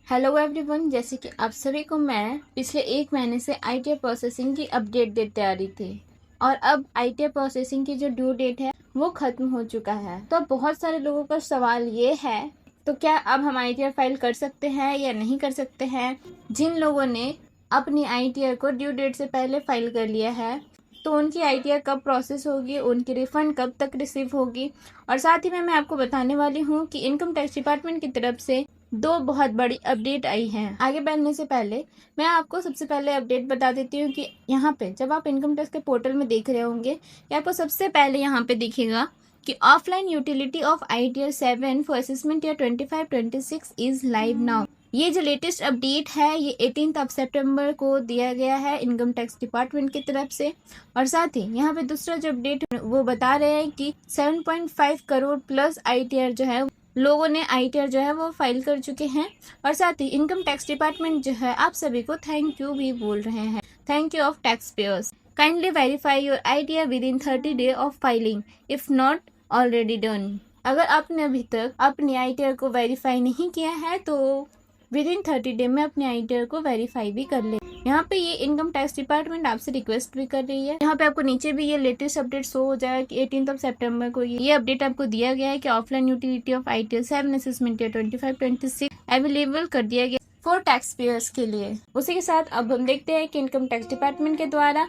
Hello everyone, जैसे कि आप सभी को मैं पिछले एक महीने से आईटीआर प्रोसेसिंग की अपडेट देते आ रही थी और अब आईटीआर प्रोसेसिंग की जो ड्यू डेट है वो खत्म हो चुका है। तो अब बहुत सारे लोगों का सवाल ये है, तो क्या अब हम आईटीआर फाइल कर सकते हैं या नहीं कर सकते हैं। जिन लोगों ने अपनी आईटीआर को ड्यू डेट से पहले फाइल कर लिया है तो उनकी आईटीआर कब प्रोसेस होगी, उनकी रिफंड कब तक रिसीव होगी। और साथ ही में मैं आपको बताने वाली हूँ कि इनकम टैक्स डिपार्टमेंट की तरफ से दो बहुत बड़ी अपडेट आई हैं। आगे बढ़ने से पहले मैं आपको सबसे पहले अपडेट बता देती हूँ कि यहाँ पे जब आप इनकम टैक्स के पोर्टल में देख रहे होंगे कि आपको सबसे पहले यहाँ पे दिखेगा कि offline utility of ITR 7 for assessment year 25-26 is live now. ये जो लेटेस्ट अपडेट है ये 18 सितंबर को दिया गया है इनकम टैक्स डिपार्टमेंट की तरफ से। और साथ ही यहाँ पे दूसरा जो अपडेट वो बता रहे हैं कि 7.5 करोड़ प्लस आईटीआर जो है लोगों ने आईटीआर जो है वो फाइल कर चुके हैं। और साथ ही इनकम टैक्स डिपार्टमेंट जो है आप सभी को थैंक यू भी बोल रहे हैं। Thank you of tax payers, kindly verify your ITR with in 30 day of filing if not already done. अगर आपने अभी तक अपनी आईटीआर को वेरीफाई नहीं किया है तो विद इन 30 डे में अपने आईटीआर को वेरीफाई भी कर ले। यहाँ पे ये इनकम टैक्स डिपार्टमेंट आपसे रिक्वेस्ट भी कर रही है। यहाँ पे आपको नीचे भी ये लेटेस्ट अपडेट शो हो जाएगा कि 18 सितंबर को ये अपडेट आपको दिया गया है कि offline utility of ITR 7 assessment year 25-26 available कर दिया गया फॉर टैक्स पेयर्स के लिए। उसी के साथ अब हम देखते हैं कि इनकम टैक्स डिपार्टमेंट के द्वारा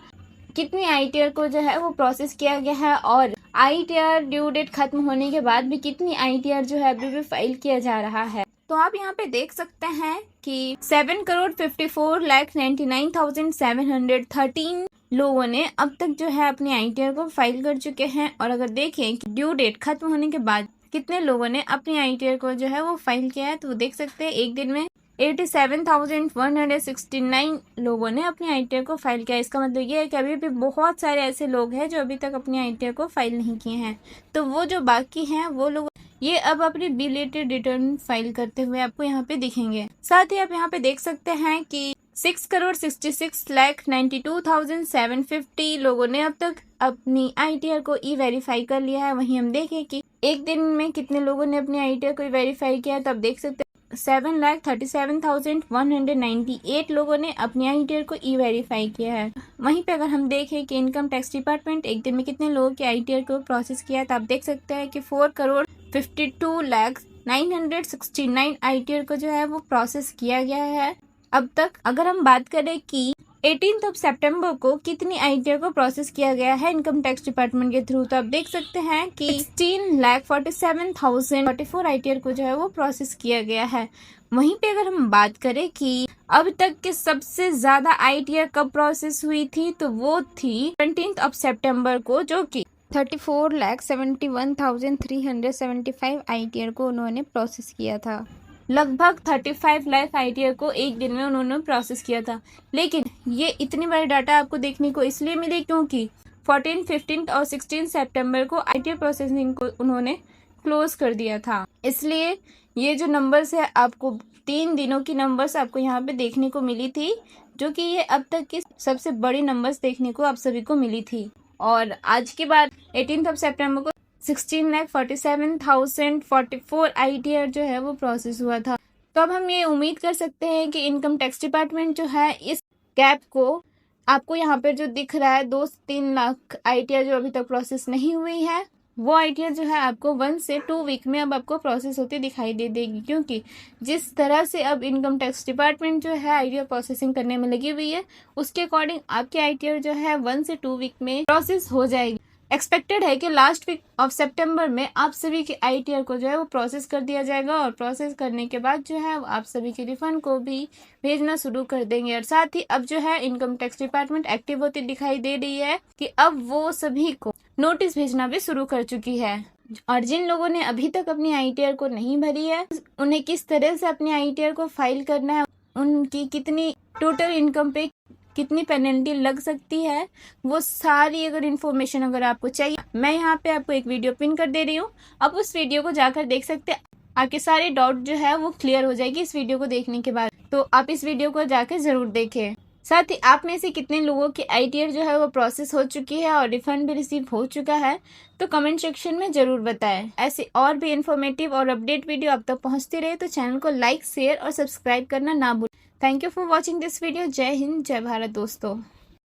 कितनी आईटीआर को जो है वो प्रोसेस किया गया है और आईटीआर ड्यू डेट खत्म होने के बाद भी कितनी आईटीआर जो है अभी भी फाइल किया जा रहा है। तो आप यहाँ पे देख सकते हैं कि 7,54,99,713 लोगों ने अब तक जो है अपनी आईटीआर को फाइल कर चुके हैं। और अगर देखें कि ड्यू डेट खत्म होने के बाद कितने लोगों ने अपनी आईटीआर को जो है वो फाइल किया है, तो वो देख सकते हैं एक दिन में 87,169 लोगों ने अपनी आईटीआर को फाइल किया। इसका मतलब ये है कि अभी भी बहुत सारे ऐसे लोग हैं जो अभी तक अपनी आईटीआर को फाइल नहीं किए हैं। तो वो जो बाकी हैं वो लोग ये अब अपनी बिलेटेड रिटर्न फाइल करते हुए आपको यहाँ पे दिखेंगे। साथ ही आप यहाँ पे देख सकते हैं कि 6,66,92,750 लोगों ने अब तक अपनी आईटीआर को ई वेरीफाई कर लिया है। वहीं हम देखें कि एक दिन में कितने लोगों ने अपनी आईटीआर को वेरीफाई किया है, तो आप देख सकते हैं 7,37,198 लोगों ने अपनी आईटीआर को ई वेरीफाई किया है। वहीं पे अगर हम देखें कि इनकम टैक्स डिपार्टमेंट एक दिन में कितने लोगों की आईटीआर को प्रोसेस किया है, तो आप देख सकते हैं कि 4,52,969 आईटीआर को जो है वो प्रोसेस किया गया है अब तक। अगर हम बात करें कि 18 सितंबर को कितनी आईटीआर को प्रोसेस किया गया है इनकम टैक्स डिपार्टमेंट के थ्रू, तो आप देख सकते हैं कि 16,47,044 आईटीआर को जो है वो प्रोसेस किया गया है। वहीं पे अगर हम बात करें कि अब तक के सबसे ज्यादा आईटीआर कब प्रोसेस हुई थी, तो वो थी 20 सितंबर को, जो कि 34,71,375 आईटीआर को उन्होंने प्रोसेस किया था। लगभग 35 लाख आईटीआर को एक दिन में उन्होंने प्रोसेस किया था। लेकिन ये इतनी बड़ी डाटा आपको देखने को इसलिए मिली क्योंकि 14, 15 और 16 सितंबर को आईटीआर प्रोसेसिंग को उन्होंने क्लोज कर दिया था। इसलिए ये जो नंबर्स है आपको 3 दिनों की नंबर्स आपको यहाँ पे देखने को मिली थी, जो कि ये अब तक की सबसे बड़ी नंबर्स देखने को आप सभी को मिली थी। और आज के बाद 18 सितंबर को 16,47,044 आईटीआर जो है वो प्रोसेस हुआ था। तो अब हम ये उम्मीद कर सकते हैं कि इनकम टैक्स डिपार्टमेंट जो है इस गैप को, आपको यहाँ पर जो दिख रहा है 2 से 3 लाख आईटीआर जो अभी तक प्रोसेस नहीं हुई है, वो आईटीआर जो है आपको 1 से 2 वीक में अब आपको प्रोसेस होती दिखाई दे देगी। क्योंकि जिस तरह से अब इनकम टैक्स डिपार्टमेंट जो है आईटीआर प्रोसेसिंग करने में लगी हुई है, उसके अकॉर्डिंग आपके आईटीआर जो है 1 से 2 वीक में प्रोसेस हो जाएगी। एक्सपेक्टेड है कि लास्ट वीक ऑफ सितंबर में आप सभी के आईटीआर को जो है वो प्रोसेस कर दिया जाएगा और प्रोसेस करने के बाद जो है आप सभी के रिफंड को भी भेजना शुरू कर देंगे। और साथ ही अब जो है इनकम टैक्स डिपार्टमेंट एक्टिव होती दिखाई दे रही है कि अब वो सभी को नोटिस भेजना भी शुरू कर चुकी है। और जिन लोगों ने अभी तक अपनी आईटीआर को नहीं भरी है, उन्हें किस तरह से अपनी आईटीआर को फाइल करना है, उनकी कितनी टोटल इनकम पे कितनी पेनल्टी लग सकती है, वो सारी अगर इन्फॉर्मेशन अगर आपको चाहिए, मैं यहाँ पे आपको एक वीडियो पिन कर दे रही हूँ। आप उस वीडियो को जाकर देख सकते हैं, आपके सारे डाउट जो है वो क्लियर हो जाएगी इस वीडियो को देखने के बाद। तो आप इस वीडियो को जाकर जरूर देखें। साथ ही आप में से कितने लोगों की ITR जो है वो प्रोसेस हो चुकी है और रिफंड भी रिसीव हो चुका है, तो कमेंट सेक्शन में जरूर बताएं। ऐसे और भी इन्फॉर्मेटिव और अपडेट वीडियो आप तक पहुंचती रहे तो चैनल को लाइक, शेयर और सब्सक्राइब करना ना भूलें। Thank you for watching this video. जय हिंद, जय भारत दोस्तों।